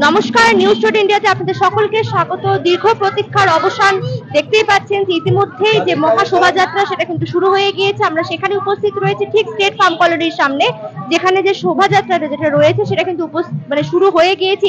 নমস্কার, news today ইন্ডিয়াতে আপনাদের সকলকে স্বাগত। দীর্ঘ প্রতীক্ষার অবসান। দেখতেই পাচ্ছেন যে ইতিমধ্যেই যে মহা শোভাযাত্রা সেটা কিন্তু শুরু হয়ে গিয়েছে। আমরা সেখানে উপস্থিত রয়েছে ঠিক স্টেট ফার্ম কলোনির সামনে, যেখানে যে শোভাযাত্রাটা যেটা রয়েছে সেটা কিন্তু শুরু হয়ে গিয়েছে।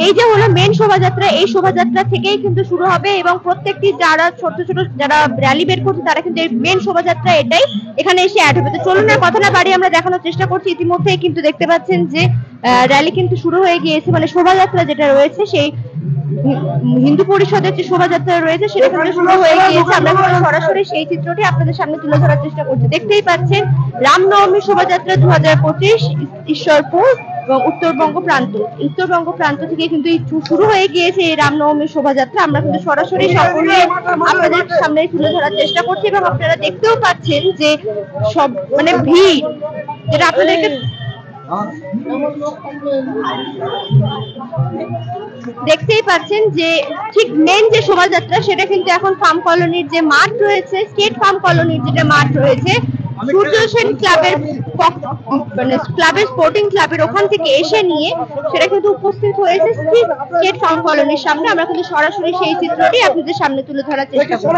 এই যে হলো মেন শোভাযাত্রা, এই শোভাযাত্রা থেকেই কিন্তু শুরু হবে এবং প্রত্যেকটি যারা ছোট ছোট যারা র্যালি বের করছে তারা কিন্তু এই মেন শোভাযাত্রা এটাই এখানে এসে অ্যাড হবে। তো চলুন আর কথা না বাড়িয়ে আমরা দেখানোর চেষ্টা করছি। ইতিমধ্যেই কিন্তু দেখতে পাচ্ছেন যে র্যালি কিন্তু শুরু হয়ে গিয়েছে, মানে শোভাযাত্রা যেটা রয়েছে সেই হিন্দু পরিষদের যে শোভাযাত্রা রয়েছে সেটা কিন্তু শুরু হয়ে গিয়েছে। আমরা কিন্তু সরাসরি সেই চিত্রটি আপনাদের সামনে তুলে ধরার চেষ্টা করছি। দেখতেই পাচ্ছেন রামনবমী শোভাযাত্রা 2025 ঈশ্বরপুর এবং উত্তরবঙ্গ প্রান্ত থেকে কিন্তু শুরু হয়ে গিয়েছে এই রামনবমী শোভাযাত্রা। আমরা কিন্তু সরাসরি সকলে আপনাদের সামনে তুলে ধরার চেষ্টা করছি এবং আপনারা দেখতেও পাচ্ছেন যে সব মানে ভিড় যেটা আপনাদেরকে দেখতেই পাচ্ছেন যে ঠিক মেন যে শোভাযাত্রা সেটা কিন্তু এখন ফার্ম কলোনির যে মাঠ রয়েছে, স্টেট ফার্ম কলোনির যেটা মাঠ রয়েছে, সূর্য সেন ক্লাবের ক্লাবের স্পোর্টিং ক্লাবের ওখান থেকে এসে নিয়ে সেটা কিন্তু উপস্থিত হয়েছে স্টেট ফার্ম কলোনির সামনে। আমরা কিন্তু সরাসরি সেই চিত্রটি আপনাদের সামনে তুলে ধরার চেষ্টা করব।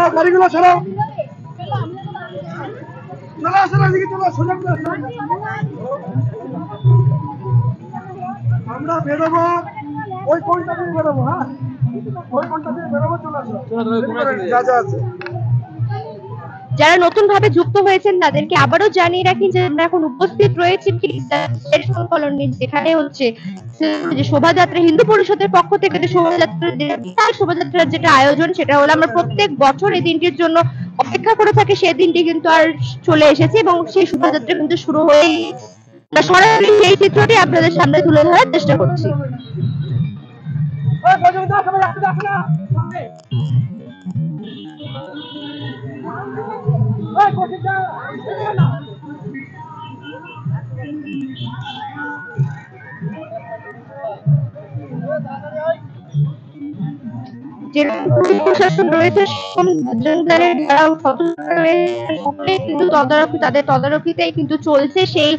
আমরা বেরোবো ওই কোনটা দিয়ে বেরোবো, হ্যাঁ ওই কোনটা দিয়ে বেরোবো, চলে আসো। যারা নতুন ভাবে যুক্ত হয়েছেন তাদেরকে আবারও জানিয়ে রাখি যে আমরা এখন উপস্থিত রয়েছি যেখানে হচ্ছে যে শোভাযাত্রা হিন্দু পরিষদের পক্ষ থেকে যে শোভাযাত্রার যেটা আয়োজন সেটা হলো আমরা প্রত্যেক বছর এই দিনটির জন্য অপেক্ষা করে থাকি। সেই দিনটি কিন্তু আর চলে এসেছে এবং সেই শোভাযাত্রা কিন্তু শুরু হয়ে সরাসরি সেই চিত্রটি আপনাদের সামনে তুলে ধরার চেষ্টা করছি। প্রশাসন রয়েছে কিন্তু তাদের তদারকিতেই কিন্তু চলছে সেই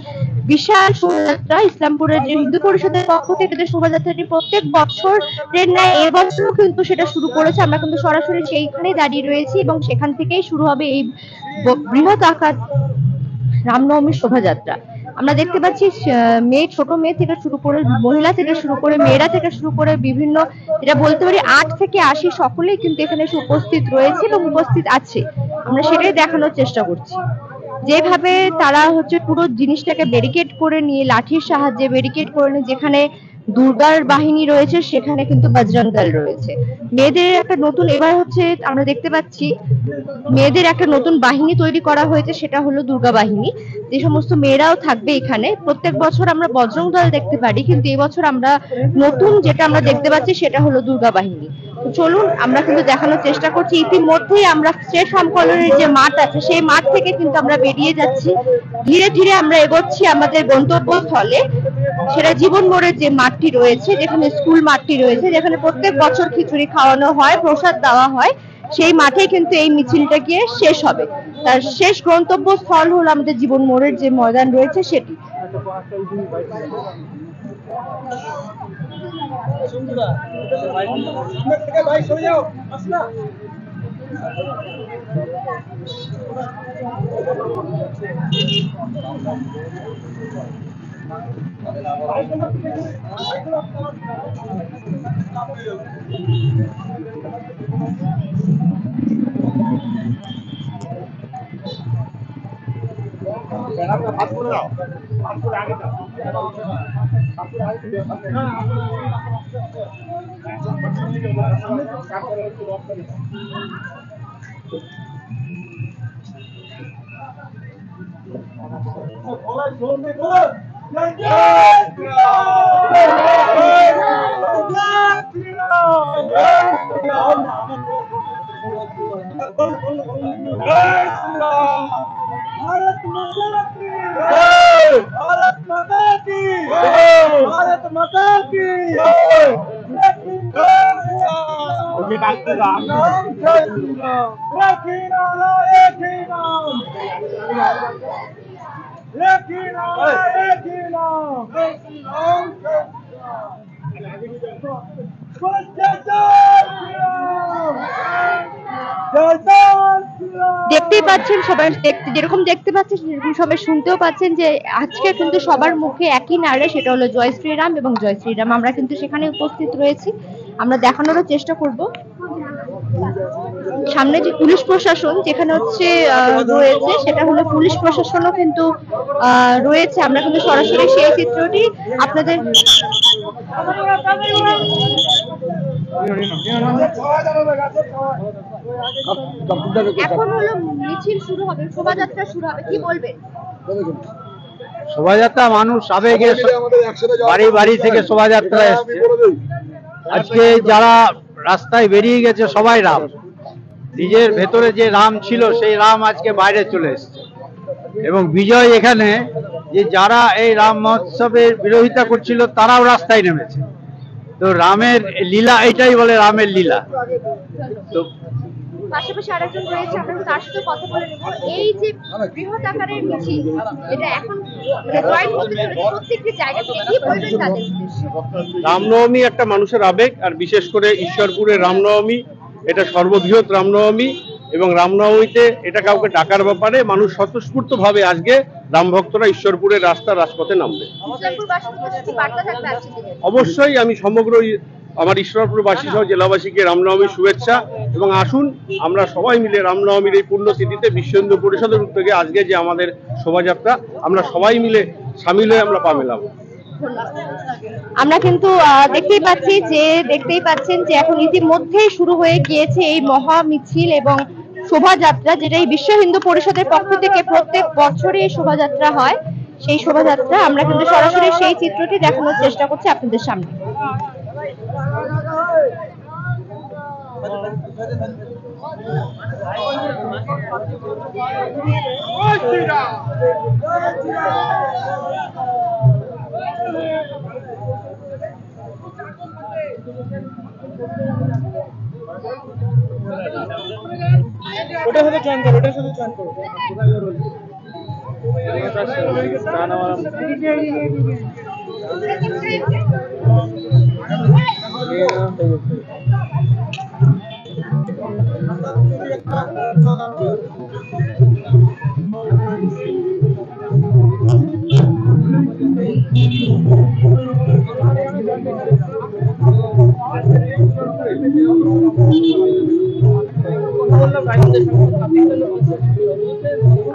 বিশাল শোভাযাত্রা। ইসলামপুরের যে হিন্দু পরিষদের পক্ষ থেকে যে শোভাযাত্রাটি প্রত্যেক বছরের ন্যায় এবছরও কিন্তু সেটা শুরু করেছে। আমরা কিন্তু সরাসরি সেইখানেই দাঁড়িয়ে রয়েছি এবং সেখান থেকেই শুরু হবে এই বৃহৎ আকার রামনবমী শোভাযাত্রা। আমরা দেখতে পাচ্ছি ছোট মেয়ে থেকে শুরু করে মহিলা থেকে শুরু করে মেয়েরা থেকে শুরু করে বিভিন্ন এটা বলতে পারি 8 থেকে 80 সকলেই কিন্তু এখানে উপস্থিত রয়েছে এবং উপস্থিত আছে। আমরা সেটাই দেখানোর চেষ্টা করছি। যেভাবে তারা হচ্ছে পুরো জিনিসটাকে ব্যারিকেড করে নিয়ে লাঠির সাহায্যে ব্যারিকেড করে নিয়ে, যেখানে দুর্গার বাহিনী রয়েছে সেখানে কিন্তু বজরং দল রয়েছে। মেয়েদের একটা নতুন এবার হচ্ছে আমরা দেখতে পাচ্ছি মেয়েদের একটা নতুন বাহিনী তৈরি করা হয়েছে, সেটা হলো দুর্গা বাহিনী। যে সমস্ত মেয়েরাও থাকবে এখানে। প্রত্যেক বছর আমরা বজরং দল দেখতে পারি, কিন্তু এবছর আমরা নতুন যেটা আমরা দেখতে পাচ্ছি সেটা হলো দুর্গা বাহিনী। চলুন আমরা কিন্তু দেখানোর চেষ্টা করছি। ইতিমধ্যেই আমরা স্টেট ফার্ম কলোনির যে মাঠ আছে সেই মাঠ থেকে কিন্তু আমরা বেরিয়ে যাচ্ছি। ধীরে ধীরে আমরা এগোচ্ছি আমাদের গন্তব্যস্থলে, সেটা জীবন মোড়ের যে মাঠটি রয়েছে, যেখানে স্কুল মাঠটি রয়েছে, যেখানে প্রত্যেক বছর খিচুড়ি খাওয়ানো হয়, প্রসাদ দেওয়া হয়। সেই মাঠে কিন্তু এই মিছিলটা গিয়ে শেষ হবে। তার শেষ গন্তব্যস্থল হলো আমাদের জীবন মোড়ের যে ময়দান রয়েছে সেটি। भारत माता की जय, भारत माता की जय, भारत माता की जय। ओके डॉक्टर राम जय श्री राम, एक ही नाम, एक ही नाम, एक ही नाम, एक ही नाम, जय श्री राम, जय श्री राम। দেখতেই পাচ্ছেন সবাই, যেরকম দেখতে পাচ্ছেন সেরকম সবাই শুনতেও পাচ্ছেন যে আজকে কিন্তু সবার মুখে একই নারে, সেটা হলো জয় শ্রীরাম এবং জয় শ্রীরাম। আমরা কিন্তু সেখানে উপস্থিত রয়েছি, আমরা দেখানোরও চেষ্টা করব। সামনে যে পুলিশ প্রশাসন যেখানে হচ্ছে রয়েছে, সেটা হলো পুলিশ প্রশাসনও কিন্তু রয়েছে। আমরা কিন্তু সরাসরি সেই চিত্রটি আপনাদের এখন হলো মিছিল শুরু হবে, শোভাযাত্রা শুরু হবে, কি বলবেন? শোভাযাত্রা মানুষ আবেগে বাড়ি বাড়ি থেকে শোভাযাত্রা এসছে। আজকে যারা রাস্তায় বেরিয়ে গেছে সবাই রাম, নিজের ভেতরে যে রাম ছিল সেই রাম আজকে বাইরে চলে এসছে। এবং বিজয় এখানে যে যারা এই রাম মহোৎসবের বিরোধিতা করছিল তারাও রাস্তায় নেমেছে। তো রামের লীলা, এটাই বলে রামের লীলা। তো পাশাপাশি আরেকজন রয়েছে, আমরা তার সাথে কথা বলে নেব। এই যে বৃহৎ আকারের মিছিল, এটা এখন জয়েন হতে চলেছে প্রত্যেকটি জায়গা থেকে, কি বলবেন তাদের উদ্দেশ্যে? রামনবমী একটা মানুষের আবেগ, আর বিশেষ করে ঈশ্বরপুরের রামনবমী এটা সর্ববৃহৎ রামনবমী, এবং রামনবমীতে এটা কাউকে ডাকার ব্যাপারে মানুষ স্বতঃস্ফূর্তভাবে আজকে রাম ভক্তরা ঈশ্বরপুরের রাজপথে নামবে। অবশ্যই আমি সমগ্র আমার ঈশ্বরপুরবাসী সহ জেলাবাসীকে রামনবমীর শুভেচ্ছা, এবং আসুন আমরা সবাই মিলে রামনবমীর এই পুণ্যতিথিতে বিশ্ব হিন্দু পরিষদের উদ্যোগে আজকে যে আমাদের শোভাযাত্রা, আমরা সবাই মিলে সামিল হয়ে আমরা পা মেলাবো। আমরা কিন্তু দেখতেই পাচ্ছেন যে এখন ইতিমধ্যেই শুরু হয়ে গিয়েছে এই মহা মিছিল এবং শোভাযাত্রা, যেটা এই বিশ্ব হিন্দু পরিষদের পক্ষ থেকে প্রত্যেক বছরই এই শোভাযাত্রা হয়। সেই শোভাযাত্রা আমরা কিন্তু সরাসরি সেই চিত্রটি দেখানোর চেষ্টা করছি আপনাদের সামনে। ওটার সাথে জয়েন করো, ওটার সাথে জয়েন করো।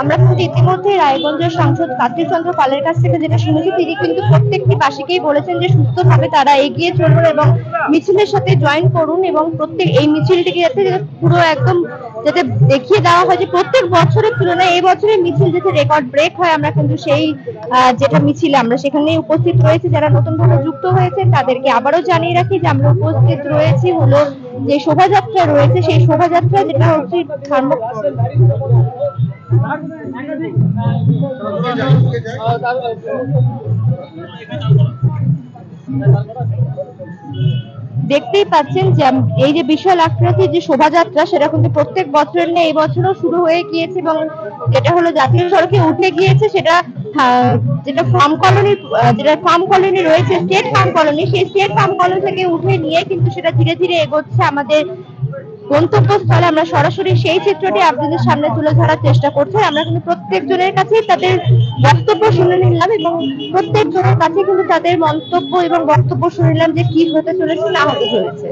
আমরা কিন্তু ইতিমধ্যে রায়গঞ্জের সাংসদ কার্তিক চন্দ্র পালের কাছ থেকে যেটা শুনেছি, তিনি কিন্তু প্রত্যেকটি বাসীকেই বলেছেন যে সুস্থভাবে তারা এগিয়ে চলুন এবং মিছিলের সাথে জয়েন করুন, এবং প্রত্যেক এই মিছিলটিকে যাতে পুরো একদম যাতে দেখিয়ে দেওয়া হয় যে প্রত্যেক বছরের তুলনায় এই বছরের মিছিল যাতে রেকর্ড ব্রেক হয়। আমরা কিন্তু সেই যেটা মিছিলে আমরা সেখানে উপস্থিত রয়েছি। যারা নতুন ভাবে যুক্ত হয়েছে তাদেরকে আবারও জানিয়ে রাখি যে আমরা উপস্থিত রয়েছি হলো যে শোভাযাত্রা রয়েছে, সেই শোভাযাত্রা যেটা হচ্ছে দেখতেই পাচ্ছেন যে এই যে বিশাল আকৃতির যে শোভাযাত্রা, সেটা কিন্তু প্রত্যেক বছরের নেই, এই বছরও শুরু হয়ে গিয়েছে এবং যেটা হলো জাতীয় সড়কে উঠে গিয়েছে। সেটা যেটা ফার্ম কলোনি রয়েছে, স্টেট ফার্ম কলোনি, সেই স্টেট ফার্ম কলোনি থেকে উঠে নিয়ে কিন্তু সেটা ধীরে ধীরে এগোচ্ছে আমাদের গন্তব্যস্থলে। আমরা সরাসরি সেই চিত্রটি আপনাদের সামনে তুলে ধরার চেষ্টা করছি। আমরা কিন্তু প্রত্যেকজনের কাছে তাদের বক্তব্য শুনে নিলাম এবং প্রত্যেকজনের কাছে কিন্তু তাদের মন্তব্য এবং বক্তব্য শুনে নিলাম যে কি হতে চলেছে না হতে চলেছে।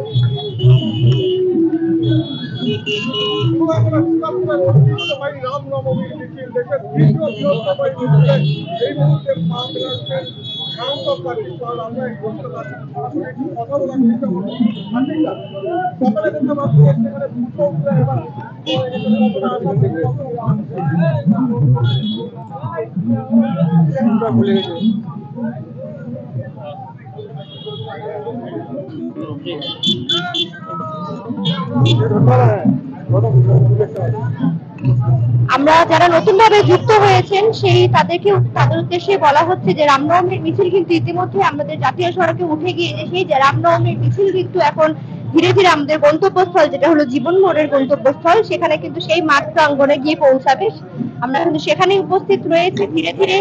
আমরা যারা নতুন ভাবে যুক্ত হয়েছেন তাদের উদ্দেশ্যে বলা হচ্ছে যে রামনবমীর মিছিল কিন্তু ইতিমধ্যে আমাদের জাতীয় সড়কে উঠে গিয়েছে। সেই রামনবমীর মিছিল কিন্তু এখন ধীরে ধীরে আমাদের গন্তব্যস্থল যেটা হলো জীবন মোড়ের গন্তব্যস্থল, সেখানে কিন্তু সেই মাঠ প্রাঙ্গণে গিয়ে পৌঁছাবে। আমরা কিন্তু সেখানে উপস্থিত রয়েছে। ধীরে ধীরে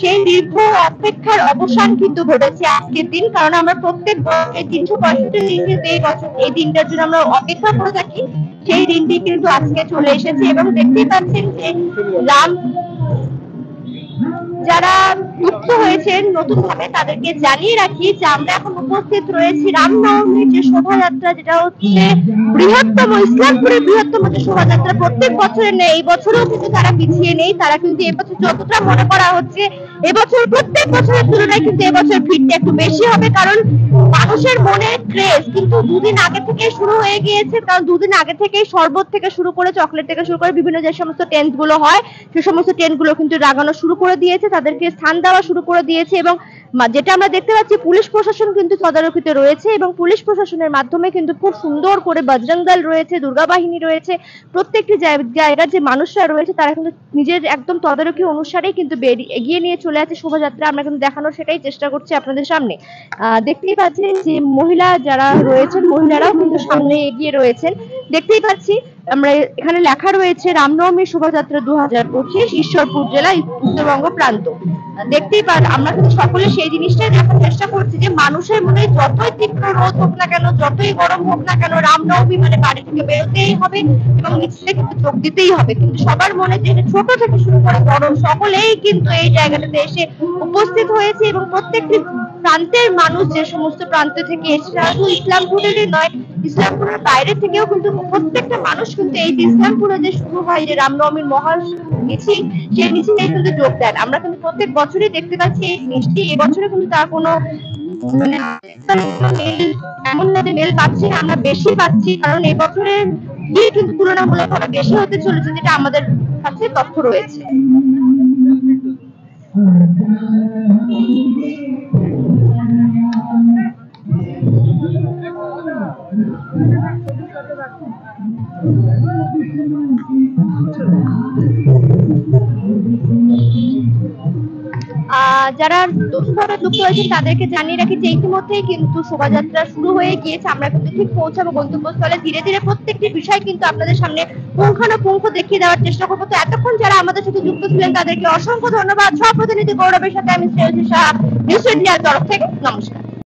সেই দীর্ঘ অপেক্ষার অবসান কিন্তু ঘটেছে আজকের দিন, কারণ আমরা প্রত্যেক বছর 365 দিন এই বছর এই দিনটার জন্য আমরা অপেক্ষা করে থাকি। সেই দিনটি কিন্তু আজকে চলে এসেছে এবং দেখতেই পাচ্ছেন যে রাম যারা যুক্ত হয়েছেন নতুন ভাবে তাদেরকে জানিয়ে রাখি যে আমরা এখন উপস্থিত রয়েছি রামনবমীর যে শোভাযাত্রা, যেটা হচ্ছে বৃহত্তম ইসলামপুরের বৃহত্তম যে শোভাযাত্রা প্রত্যেক বছরের নেই, এই বছরও কিন্তু তারা পিছিয়ে নেই। তারা কিন্তু এবছর যতটা মনে করা হচ্ছে এবছর প্রত্যেক বছরের তুলনায় কিন্তু এবছর ভিড়টা একটু বেশি হবে, কারণ মানুষের মনে ক্রেজ কিন্তু দুদিন আগে থেকে শুরু হয়ে গিয়েছে। কারণ দুদিন আগে থেকেই শরবত থেকে শুরু করে চকলেট থেকে শুরু করে বিভিন্ন যে সমস্ত টেন্ট গুলো হয় সে সমস্ত টেন্ট গুলো কিন্তু লাগানো শুরু করে দিয়েছে, তাদেরকে স্থান দেওয়া শুরু করে দিয়েছে। এবং যেটা আমরা দেখতে পাচ্ছি পুলিশ প্রশাসন কিন্তু তদারকিতে রয়েছে এবং পুলিশ প্রশাসনের মাধ্যমে কিন্তু খুব সুন্দর করে বজরং দল রয়েছে, দুর্গা বাহিনী রয়েছে, প্রত্যেকটি জায়গার যে মানুষরা রয়েছে তারা কিন্তু নিজের একদম তদারকি অনুসারেই কিন্তু এগিয়ে নিয়ে চলে আছে শোভাযাত্রা। আমরা কিন্তু দেখানোর সেটাই চেষ্টা করছি আপনাদের সামনে। দেখতেই পাচ্ছেন যে মহিলা যারা রয়েছেন মহিলারাও কিন্তু সামনে এগিয়ে রয়েছেন। দেখতেই পাচ্ছি আমরা এখানে লেখা রয়েছে রামনবমী শোভাযাত্রা 2025 ঈশ্বরপুর জেলা উত্তরবঙ্গ প্রান্ত। দেখতেই আমরা কিন্তু সকলে সেই জিনিসটাই দেখার চেষ্টা করছি যে মানুষের মনে যতই তীব্র রোদ হোক না কেন, যতই গরম হোক না কেন, রামনবমী মানে বাড়ি থেকে বেরোতেই হবে এবং মিছিলে কিন্তু যোগ দিতেই হবে। কিন্তু সবার মনে যে ছোট থেকে শুরু করে বড় সকলেই কিন্তু এই জায়গাটাতে এসে উপস্থিত হয়েছে এবং প্রত্যেকটি প্রান্তের মানুষ যে সমস্ত প্রান্ত থেকে এসেছে, শুধু ইসলামপুরেরই নয় ইসলামপুরের বাইরে থেকেও কিন্তু প্রত্যেকটা মানুষ কিন্তু এই যে ইসলামপুরে যে শুরু হয় যে রামনবমীর মহা মিছিল, সেই মিছিলে কিন্তু যোগ দেন। আমরা কিন্তু প্রত্যেক বছরই দেখতে পাচ্ছি এই জিনিসটি, এবছরে কিন্তু তার কোনো মানে এমন না যে মেল পাচ্ছি না, আমরা বেশি পাচ্ছি, কারণ এই বছরের ভিড় কিন্তু তুলনামূলকভাবে বেশি হতে চলেছে, যেটা আমাদের কাছে তথ্য রয়েছে। যারা নতুনভাবে যুক্ত হয়েছেন তাদেরকে জানিয়ে রাখি যে ইতিমধ্যেই কিন্তু শোভাযাত্রা শুরু হয়ে গিয়েছে। আমরা কিন্তু ঠিক পৌঁছাবো গন্তব্যস্থলে। ধীরে ধীরে প্রত্যেকটি বিষয় কিন্তু আপনাদের সামনে পুঙ্খানুপুঙ্খ দেখিয়ে দেওয়ার চেষ্টা করবো। তো এতক্ষণ যারা আমাদের সাথে যুক্ত ছিলেন তাদেরকে অসংখ্য ধন্যবাদ। সহ প্রতিনিধি গৌরবের সাথে আমি শ্রেয়সী শাহ, নিউজ ইন্ডিয়ার তরফ থেকে নমস্কার।